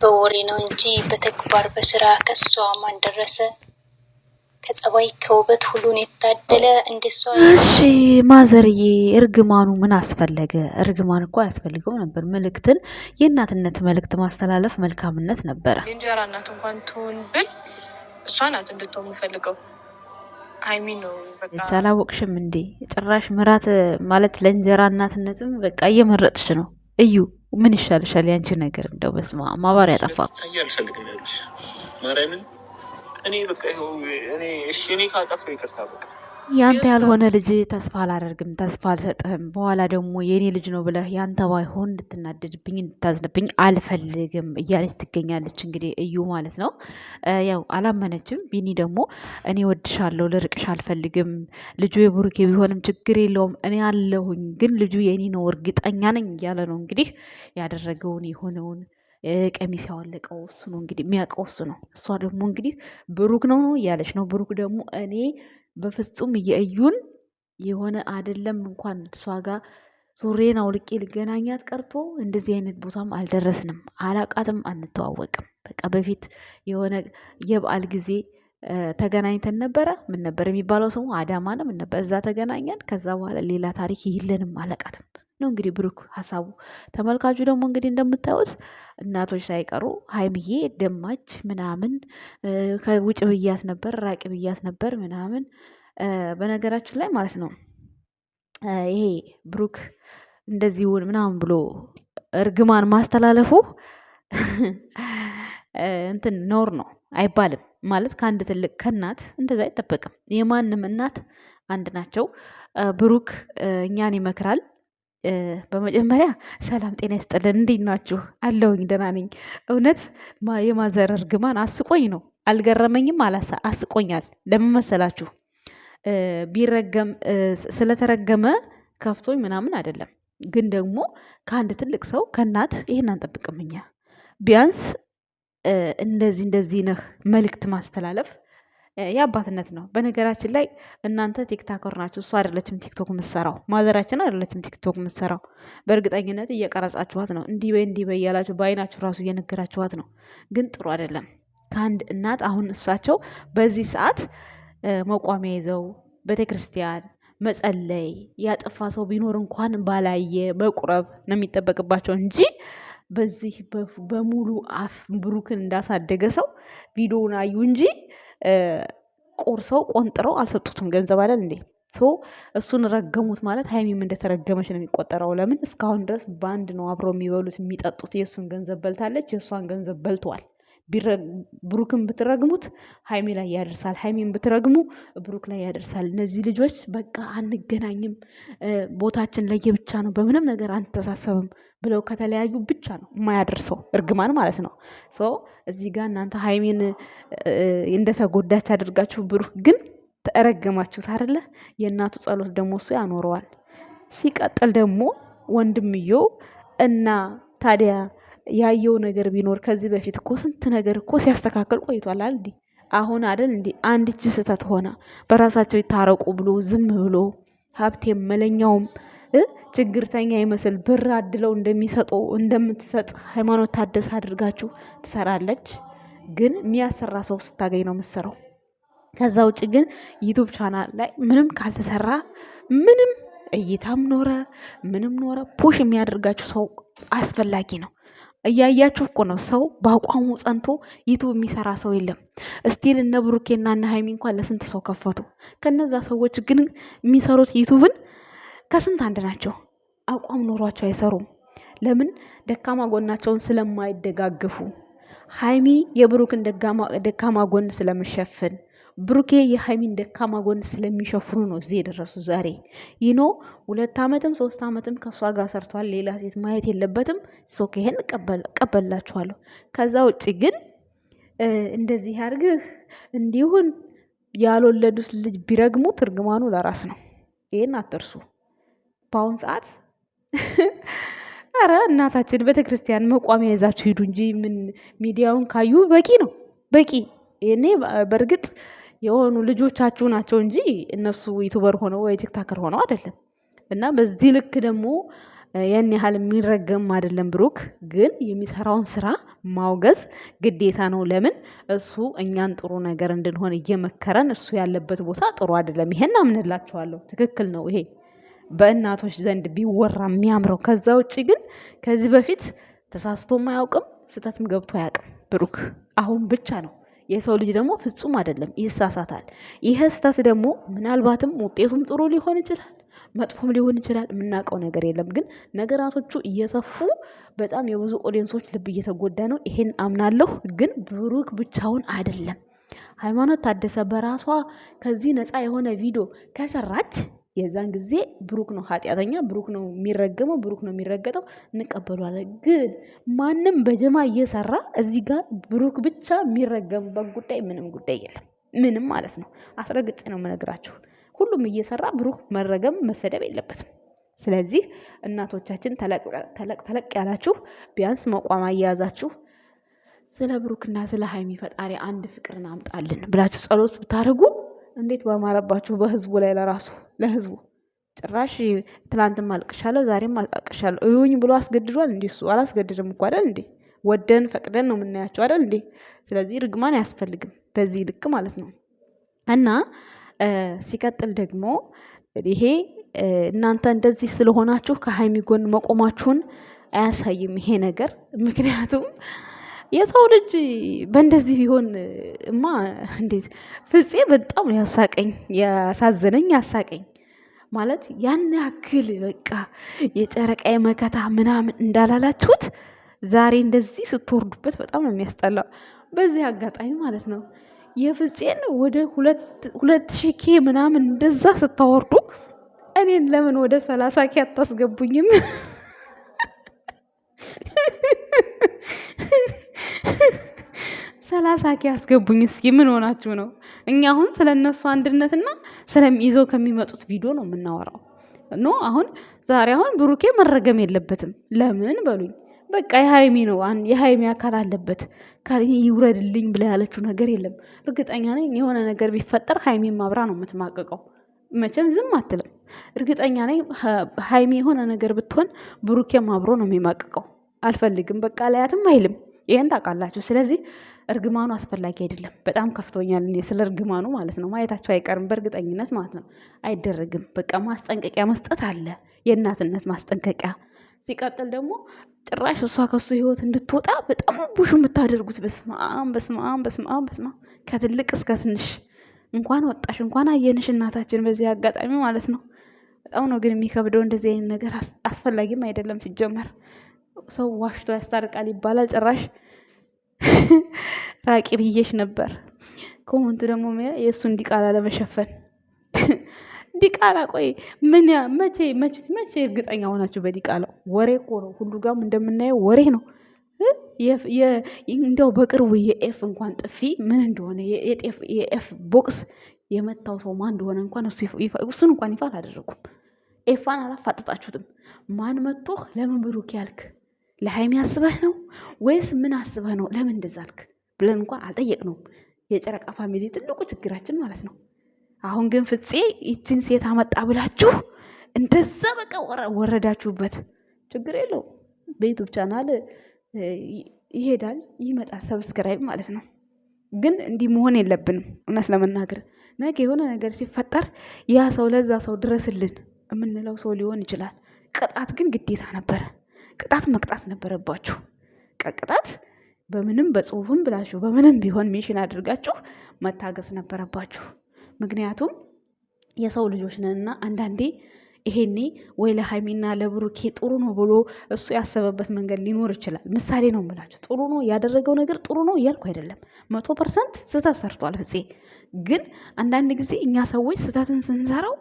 በወሬ ነው እንጂ በተግባር በስራ ከሷ ማን ደረሰ? ከጸባይ ከውበት ሁሉን የታደለ እንደሷ። እሺ ማዘርዬ፣ እርግማኑ ምን አስፈለገ? እርግማን እኮ ያስፈልገው ነበር። መልእክትን የእናትነት መልእክት ማስተላለፍ መልካምነት ነበረ። የእንጀራ እናት እንኳን ትሁን ብል እሷ ናት እንድትሆን የምፈልገው። ሀይሚ ነው በቃ። አላወቅሽም እንዴ? ጭራሽ ምራት ማለት ለእንጀራ እናትነትም በቃ እየመረጥሽ ነው። እዩ ምን ይሻልሻል? ያንቺ ነገር እንደው በስማ ማባር ያጠፋ ማርያምን እኔ በቃ ይኸው እኔ ካጠፋሁ ይቅርታ በቃ ያንተ ያልሆነ ልጅ ተስፋ አላደርግም፣ ተስፋ አልሰጥህም። በኋላ ደግሞ የኔ ልጅ ነው ብለህ ያንተ ባይሆን እንድትናደድብኝ እንድታዝንብኝ አልፈልግም እያለች ትገኛለች። እንግዲህ እዩ ማለት ነው። ያው አላመነችም። ቢኒ ደግሞ እኔ ወድሻለሁ፣ ልርቅሽ አልፈልግም፣ ልጁ የብሩኬ ቢሆንም ችግር የለውም እኔ አለሁኝ፣ ግን ልጁ የኔ ነው እርግጠኛ ነኝ እያለ ነው እንግዲህ ያደረገውን የሆነውን ቀሚስ ያወለቀው እሱ ነው እንግዲህ የሚያውቀው እሱ ነው። እሷ ደግሞ እንግዲህ ብሩክ ነው እያለች ነው። ብሩክ ደግሞ እኔ በፍጹም የእዩን የሆነ አይደለም እንኳን እሷ ጋር ሱሬን አውልቄ ልገናኛት ቀርቶ እንደዚህ አይነት ቦታም አልደረስንም። አላቃትም፣ አንተዋወቅም። በቃ በፊት የሆነ የበዓል ጊዜ ተገናኝተን ነበረ። ምን ነበር የሚባለው ስሙ? አዳማ ነው። ምን ነበር? እዛ ተገናኘን። ከዛ በኋላ ሌላ ታሪክ የለንም። አላቃትም ነው እንግዲህ ብሩክ ሀሳቡ። ተመልካቹ ደግሞ እንግዲህ እንደምታዩት እናቶች ሳይቀሩ ሀይምዬ ደማች ምናምን ከውጭ ብያት ነበር፣ ራቂ ብያት ነበር ምናምን። በነገራችን ላይ ማለት ነው ይሄ ብሩክ እንደዚህ ምናምን ብሎ እርግማን ማስተላለፉ እንትን ኖር ነው አይባልም። ማለት ከአንድ ትልቅ ከእናት እንደዛ አይጠበቅም። የማንም እናት አንድ ናቸው። ብሩክ እኛን ይመክራል። በመጀመሪያ ሰላም ጤና ይስጥልን፣ እንዴት ናችሁ? አለሁኝ ደህና ነኝ። እውነት የማዘር እርግማን አስቆኝ ነው፣ አልገረመኝም፣ አስቆኛል። ለምን መሰላችሁ? ቢረገም ስለተረገመ ከፍቶኝ ምናምን አይደለም፣ ግን ደግሞ ከአንድ ትልቅ ሰው ከእናት ይህን አንጠብቅም እኛ። ቢያንስ እንደዚህ ነህ መልእክት ማስተላለፍ የአባትነት ነው። በነገራችን ላይ እናንተ ቲክታከር ናችሁ። እሱ አይደለችም ቲክቶክ የምትሰራው፣ ማዘራችን አይደለችም ቲክቶክ የምትሰራው። በእርግጠኝነት እየቀረጻችኋት ነው፣ እንዲህ በይ እያላችሁ በአይናችሁ ራሱ እየነገራችኋት ነው። ግን ጥሩ አይደለም። ከአንድ እናት አሁን እሳቸው በዚህ ሰዓት መቋሚያ ይዘው ቤተክርስቲያን መጸለይ፣ ያጠፋ ሰው ቢኖር እንኳን ባላየ መቁረብ ነው የሚጠበቅባቸው እንጂ በዚህ በሙሉ አፍ ብሩክን እንዳሳደገ ሰው ቪዲዮውን አዩ እንጂ ቆርሰው ቆንጥረው አልሰጡትም። ገንዘብ አይደል እንዴ? እሱን ረገሙት ማለት ሀይሚም እንደተረገመች ነው የሚቆጠረው። ለምን እስካሁን ድረስ በአንድ ነው አብረው የሚበሉት የሚጠጡት። የእሱን ገንዘብ በልታለች፣ የእሷን ገንዘብ በልተዋል። ብሩክን ብትረግሙት ሀይሚ ላይ ያደርሳል፣ ሀይሚን ብትረግሙ ብሩክ ላይ ያደርሳል። እነዚህ ልጆች በቃ አንገናኝም፣ ቦታችን ለየብቻ ነው፣ በምንም ነገር አንተሳሰብም ብለው ከተለያዩ ብቻ ነው የማያደርሰው እርግማን ማለት ነው። እዚህ ጋር እናንተ ሀይሚን እንደተጎዳች አድርጋችሁ ብሩክ ግን ተረገማችሁት አይደለ? የእናቱ ጸሎት ደግሞ እሱ ያኖረዋል። ሲቀጥል ደግሞ ወንድምየው እና ታዲያ ያየው ነገር ቢኖር ከዚህ በፊት እኮ ስንት ነገር እኮ ሲያስተካከል ቆይቷል አይደል? አሁን አይደል እንዴ አንዲች ስህተት ሆና በራሳቸው ይታረቁ ብሎ ዝም ብሎ ሀብቴም መለኛውም ችግርተኛ ይመስል ብር አድለው እንደሚሰጡ እንደምትሰጥ ሃይማኖት ታደሰ አድርጋችሁ ትሰራለች። ግን የሚያሰራ ሰው ስታገኝ ነው የምትሰራው። ከዛ ውጭ ግን ዩቱብ ቻናል ላይ ምንም ካልተሰራ ምንም እይታም ኖረ ምንም ኖረ ፑሽ የሚያደርጋችሁ ሰው አስፈላጊ ነው። እያያችሁ እኮ ነው። ሰው በአቋሙ ጸንቶ ዩቱብ የሚሰራ ሰው የለም። እስቲል እነ ብሩኬና እነ ሀይሚ እንኳን ለስንት ሰው ከፈቱ። ከነዛ ሰዎች ግን የሚሰሩት ዩቱብን ከስንት አንድ ናቸው። አቋም ኖሯቸው አይሰሩም። ለምን? ደካማ ጎናቸውን ስለማይደጋገፉ። ሀይሚ የብሩክን ደካማ ጎን ስለምሸፍን፣ ብሩኬ የሀይሚን ደካማ ጎን ስለሚሸፍኑ ነው እዚህ የደረሱ ዛሬ። ይኖ 2 ዓመትም 3 ዓመትም ከእሷ ጋር ሰርቷል። ሌላ ሴት ማየት የለበትም። ይሄን እቀበላችኋለሁ። ከዛ ውጭ ግን እንደዚህ ያርግህ እንዲሁን ያልወለዱት ልጅ ቢረግሙት እርግማኑ ለራስ ነው። ይሄን አትርሱ። በአሁን ሰዓት ኧረ እናታችን ቤተክርስቲያን መቋሚያ ይዛችሁ ሂዱ እንጂ ምን ሚዲያውን ካዩ በቂ ነው፣ በቂ። ይሄኔ በእርግጥ የሆኑ ልጆቻችሁ ናቸው እንጂ እነሱ ዩቱበር ሆነው ወይ ቲክታከር ሆነው አይደለም። እና በዚህ ልክ ደግሞ ያን ያህል የሚረገም አይደለም። ብሩክ ግን የሚሰራውን ስራ ማውገዝ ግዴታ ነው። ለምን እሱ እኛን ጥሩ ነገር እንድንሆን እየመከረን እሱ ያለበት ቦታ ጥሩ አይደለም። ይሄን አምንላችኋለሁ። ትክክል ነው። ይሄ በእናቶች ዘንድ ቢወራ የሚያምረው። ከዛ ውጭ ግን ከዚህ በፊት ተሳስቶም አያውቅም፣ ስህተትም ገብቶ አያውቅም ብሩክ። አሁን ብቻ ነው። የሰው ልጅ ደግሞ ፍጹም አይደለም፣ ይሳሳታል። ይህ ስህተት ደግሞ ምናልባትም ውጤቱም ጥሩ ሊሆን ይችላል፣ መጥፎም ሊሆን ይችላል። የምናውቀው ነገር የለም። ግን ነገራቶቹ እየሰፉ በጣም የብዙ ኦዲየንሶች ልብ እየተጎዳ ነው። ይሄን አምናለሁ። ግን ብሩክ ብቻውን አይደለም። ሃይማኖት ታደሰ በራሷ ከዚህ ነፃ የሆነ ቪዲዮ ከሰራች የዛን ጊዜ ብሩክ ነው ኃጢአተኛ፣ ብሩክ ነው የሚረገመው፣ ብሩክ ነው የሚረገጠው፣ እንቀበሏለን። ግን ማንም በጀማ እየሰራ እዚህ ጋር ብሩክ ብቻ የሚረገምበት ጉዳይ ምንም ጉዳይ የለም። ምንም ማለት ነው። አስረግጬ ነው የምነግራችሁ። ሁሉም እየሰራ ብሩክ መረገም መሰደብ የለበትም። ስለዚህ እናቶቻችን ተለቅ ያላችሁ ቢያንስ መቋማ እየያዛችሁ ስለ ብሩክና ስለ ሀይሚ ፈጣሪ አንድ ፍቅርን አምጣልን ብላችሁ ጸሎት ብታደርጉ እንዴት በማረባችሁ በህዝቡ ላይ ለህዝቡ ጭራሽ ትላንትም አልቅሻለሁ ዛሬም አልቅሻለሁ እዩኝ ብሎ አስገድዷል። እንዴ እሱ አላስገድድም እኮ አይደል እንዴ? ወደን ፈቅደን ነው የምናያቸው አይደል እንዴ? ስለዚህ ርግማን አያስፈልግም በዚህ ልክ ማለት ነው። እና ሲቀጥል ደግሞ ይሄ እናንተ እንደዚህ ስለሆናችሁ ከሀይሚ ጎን መቆማችሁን አያሳይም ይሄ ነገር። ምክንያቱም የሰው ልጅ በእንደዚህ ቢሆን እማ እንዴት ፍፄ በጣም ያሳቀኝ ያሳዘነኝ ያሳቀኝ ማለት ያን ያክል በቃ የጨረቃ መከታ ምናምን እንዳላላችሁት ዛሬ እንደዚህ ስትወርዱበት በጣም ነው የሚያስጠላው። በዚህ አጋጣሚ ማለት ነው የፍፄን ወደ 2000 ኬ ምናምን እንደዛ ስታወርዱ እኔን ለምን ወደ 30 ኬ አታስገቡኝም? 30 ኬ አስገቡኝ እስኪ። ምን ሆናችሁ ነው? እኛ አሁን ስለነሱ አንድነትና ስለሚይዘው ከሚመጡት ቪዲዮ ነው የምናወራው። ኖ አሁን ዛሬ ብሩኬ መረገም የለበትም። ለምን በሉኝ። በቃ የሃይሚ ነው፣ የሃይሚ አካል አለበት። ይውረድልኝ ብላ ያለችው ነገር የለም። እርግጠኛ ነኝ የሆነ ነገር ቢፈጠር ሃይሚን ማብራ ነው የምትማቀቀው። መቼም ዝም አትልም። እርግጠኛ ነኝ ሃይሚ የሆነ ነገር ብትሆን ብሩኬም አብሮ ነው የሚማቀቀው። አልፈልግም በቃ ላያትም አይልም። ይሄን ታውቃላችሁ። ስለዚህ እርግማኑ አስፈላጊ አይደለም። በጣም ከፍቶኛል እኔ ስለ እርግማኑ ማለት ነው። ማየታቸው አይቀርም በእርግጠኝነት ማለት ነው። አይደረግም። በቃ ማስጠንቀቂያ መስጠት አለ፣ የእናትነት ማስጠንቀቂያ። ሲቀጥል ደግሞ ጭራሽ እሷ ከሱ ህይወት እንድትወጣ በጣም ቡሽ የምታደርጉት በስማም በስማም በስማም በስማም፣ ከትልቅ እስከ ትንሽ እንኳን ወጣሽ እንኳን አየንሽ እናታችን። በዚህ አጋጣሚ ማለት ነው በጣም ነው ግን የሚከብደው። እንደዚህ አይነት ነገር አስፈላጊም አይደለም ሲጀመር። ሰው ዋሽቶ ያስታርቃል ይባላል። ጭራሽ ራቂ ብዬሽ ነበር። ኮመንቱ ደግሞ የእሱን ዲቃላ ለመሸፈን ዲቃላ። ቆይ መቼ እርግጠኛ ሆናችሁ በዲቃላው? ወሬ እኮ ነው። ሁሉ ጋም እንደምናየው ወሬ ነው። እንዲያው በቅርቡ የኤፍ እንኳን ጥፊ ምን እንደሆነ የኤፍ ቦክስ የመታው ሰው ማን እንደሆነ እንኳን እሱን እንኳን ይፋ አላደረጉም። ኤፋን አላፋጠጣችሁትም። ማን መቶህ ለምን ብሩክ ያልክ? ለሃይሚ አስበህ ነው ወይስ ምን አስበህ ነው? ለምን እንደዛ አልክ ብለን እንኳን አልጠየቅነውም። የጨረቃ ፋሚሊ ትልቁ ችግራችን ማለት ነው። አሁን ግን ፍፄ ይችን ሴት አመጣ ብላችሁ እንደዛ በቃ ወረዳችሁበት። ችግር የለው በዩቱብ ቻናል ይሄዳል ይመጣል፣ ሰብስክራይብ ማለት ነው። ግን እንዲህ መሆን የለብንም። እውነት ለመናገር ነገ የሆነ ነገር ሲፈጠር ያ ሰው ለዛ ሰው ድረስልን የምንለው ሰው ሊሆን ይችላል። ቅጣት ግን ግዴታ ነበረ። ቅጣት መቅጣት ነበረባችሁ። ቅጣት በምንም በጽሁፍም ብላችሁ በምንም ቢሆን ሚሽን አድርጋችሁ መታገስ ነበረባችሁ። ምክንያቱም የሰው ልጆች ነንና አንዳንዴ ይሄኔ ወይ ለሃይሚና ለብሩኬ ጥሩ ነው ብሎ እሱ ያሰበበት መንገድ ሊኖር ይችላል። ምሳሌ ነው የምላችሁ። ጥሩ ነው ያደረገው ነገር ጥሩ ነው እያልኩ አይደለም። 100% ስህተት ሰርቷል ፍፄ። ግን አንዳንድ ጊዜ እኛ ሰዎች ስህተትን ስንሰራው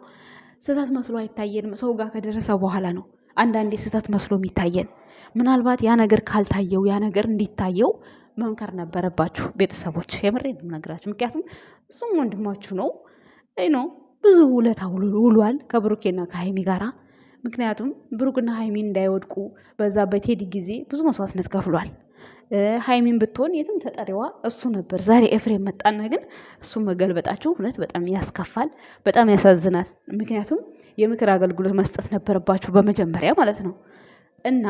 ስህተት መስሎ አይታየንም። ሰው ጋር ከደረሰ በኋላ ነው አንዳንዴ ስህተት መስሎ የሚታየን። ምናልባት ያ ነገር ካልታየው ያ ነገር እንዲታየው መምከር ነበረባችሁ ቤተሰቦች። የምሬን ነው የምነግራችሁ። ምክንያቱም እሱም ወንድማችሁ ነው ነው ብዙ ውለታ ውሏል ከብሩኬና ከሃይሚ ጋራ። ምክንያቱም ብሩክና ሃይሚ እንዳይወድቁ በዛ በቴዲ ጊዜ ብዙ መስዋዕትነት ከፍሏል። ሃይሚን ብትሆን የትም ተጠሪዋ እሱ ነበር። ዛሬ ኤፍሬም መጣና ግን እሱ መገልበጣችሁ እውነት በጣም ያስከፋል፣ በጣም ያሳዝናል። ምክንያቱም የምክር አገልግሎት መስጠት ነበረባችሁ በመጀመሪያ ማለት ነው። እና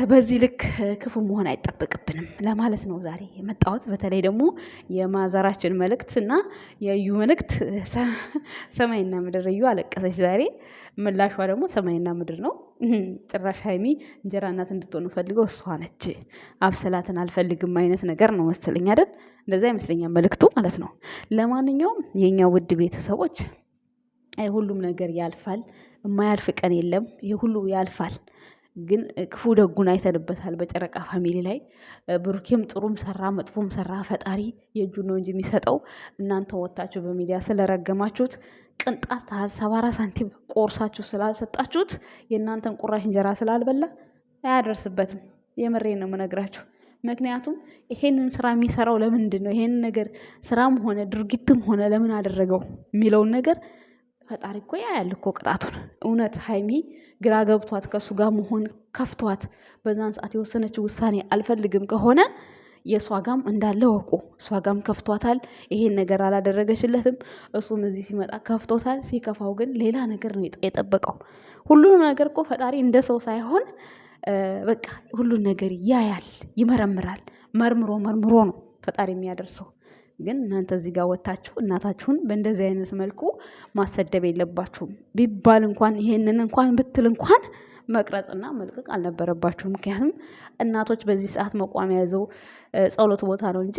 በዚህ ልክ ክፉ መሆን አይጠበቅብንም ለማለት ነው ዛሬ የመጣሁት። በተለይ ደግሞ የማዘራችን መልእክት እና የእዩ መልእክት ሰማይና ምድር። እዩ አለቀሰች ዛሬ፣ ምላሿ ደግሞ ሰማይና ምድር ነው። ጭራሽ ሀይሚ እንጀራ እናት እንድትሆኑ ፈልገው እሷ ነች አብስላትን አልፈልግም አይነት ነገር ነው መሰለኝ አይደል? እንደዛ ይመስለኛል መልእክቱ ማለት ነው። ለማንኛውም የእኛ ውድ ቤተሰቦች ሁሉም ነገር ያልፋል፣ የማያልፍ ቀን የለም። ይሄ ሁሉ ያልፋል። ግን ክፉ ደጉን አይተንበታል በጨረቃ ፋሚሊ ላይ። ብሩኬም ጥሩም ሰራ መጥፎም ሰራ ፈጣሪ የእጁን ነው እንጂ የሚሰጠው። እናንተ ወታችሁ በሚዲያ ስለረገማችሁት ቅንጣት 74 ሳንቲም ቆርሳችሁ ስላልሰጣችሁት የእናንተን ቁራሽ እንጀራ ስላልበላ አያደርስበትም። የምሬን ነው የምነግራችሁ። ምክንያቱም ይሄንን ስራ የሚሰራው ለምንድን ነው፣ ይሄንን ነገር ስራም ሆነ ድርጊትም ሆነ ለምን አደረገው የሚለውን ነገር ፈጣሪ እኮ ያያል እኮ ቅጣቱን። እውነት ሀይሚ ግራ ገብቷት ከእሱ ጋር መሆን ከፍቷት በዛን ሰዓት የወሰነችው ውሳኔ አልፈልግም ከሆነ የእሷ ጋም እንዳለ ወቁ። እሷ ጋም ከፍቷታል፣ ይሄን ነገር አላደረገችለትም። እሱም እዚህ ሲመጣ ከፍቶታል። ሲከፋው ግን ሌላ ነገር ነው የጠበቀው። ሁሉንም ነገር እኮ ፈጣሪ እንደ ሰው ሳይሆን በቃ ሁሉን ነገር ያያል፣ ይመረምራል። መርምሮ ነው ፈጣሪ የሚያደርሰው። ግን እናንተ እዚህ ጋር ወታችሁ እናታችሁን በእንደዚህ አይነት መልኩ ማሰደብ የለባችሁም። ቢባል እንኳን ይሄንን እንኳን ብትል እንኳን መቅረጽና መልቀቅ አልነበረባችሁም። ምክንያቱም እናቶች በዚህ ሰዓት መቋሚያ ይዘው ጸሎት ቦታ ነው እንጂ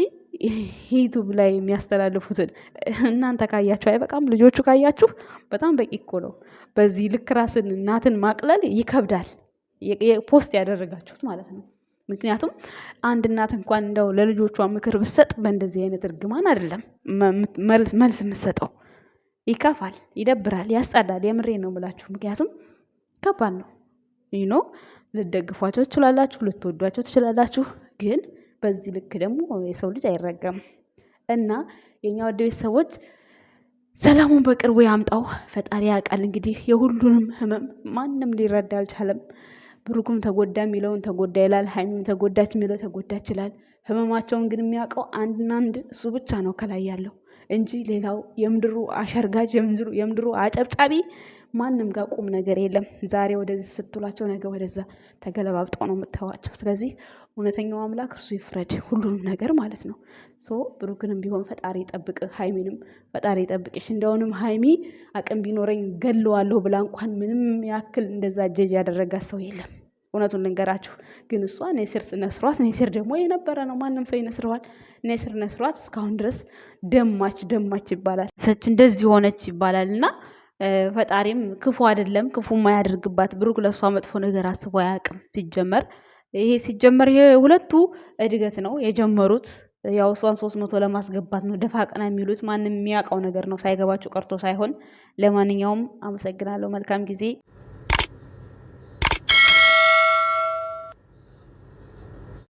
ዩቱብ ላይ የሚያስተላልፉትን እናንተ ካያችሁ አይበቃም? ልጆቹ ካያችሁ በጣም በቂ እኮ ነው። በዚህ ልክ ራስን እናትን ማቅለል ይከብዳል። ፖስት ያደረጋችሁት ማለት ነው። ምክንያቱም አንድ እናት እንኳን እንደው ለልጆቿ ምክር ብትሰጥ በእንደዚህ አይነት እርግማን አይደለም መልስ የምትሰጠው። ይከፋል፣ ይደብራል፣ ያስጠላል። የምሬ ነው ብላችሁ። ምክንያቱም ከባድ ነው። ልትደግፏቸው ትችላላችሁ፣ ልትወዷቸው ትችላላችሁ። ግን በዚህ ልክ ደግሞ የሰው ልጅ አይረገም እና የእኛ ወደ ቤተሰቦች ሰላሙን በቅርቡ ያምጣው ፈጣሪ ያውቃል። እንግዲህ የሁሉንም ህመም ማንም ሊረዳ አልቻለም። ብሩክም ተጎዳ የሚለውን ተጎዳ ይላል፣ ሀይሚም ተጎዳች የሚለው ተጎዳች ይላል። ህመማቸውን ግን የሚያውቀው አንድና አንድ እሱ ብቻ ነው ከላይ ያለው እንጂ ሌላው የምድሩ አሸርጋጅ የምድሩ አጨብጫቢ ማንም ጋር ቁም ነገር የለም። ዛሬ ወደዚህ ስትሏቸው ነገ ወደዛ ተገለባብጠው ነው የምታዋቸው። ስለዚህ እውነተኛው አምላክ እሱ ይፍረድ ሁሉንም ነገር ማለት ነው። ብሩክንም ቢሆን ፈጣሪ ጠብቅ፣ ሀይሚንም ፈጣሪ ጠብቅሽ። እንደውንም ሀይሚ አቅም ቢኖረኝ ገለዋለሁ ብላ እንኳን ምንም ያክል እንደዛ ጀጅ ያደረጋት ሰው የለም። እውነቱን ልንገራችሁ። ግን እሷ ኔስር ነስሯት፣ ኔስር ደግሞ የነበረ ነው። ማንም ሰው ይነስረዋል። ኔስር ነስሯት እስካሁን ድረስ ደማች ይባላል፣ ሰች እንደዚህ ሆነች ይባላል። እና ፈጣሪም ክፉ አይደለም ክፉ ማያደርግባት። ብሩክ ለእሷ መጥፎ ነገር አስቦ አያውቅም። ሲጀመር የሁለቱ እድገት ነው የጀመሩት። ያው እሷን 300 ለማስገባት ነው ደፋ ቀና የሚሉት። ማንም የሚያውቀው ነገር ነው፣ ሳይገባችሁ ቀርቶ ሳይሆን። ለማንኛውም አመሰግናለሁ። መልካም ጊዜ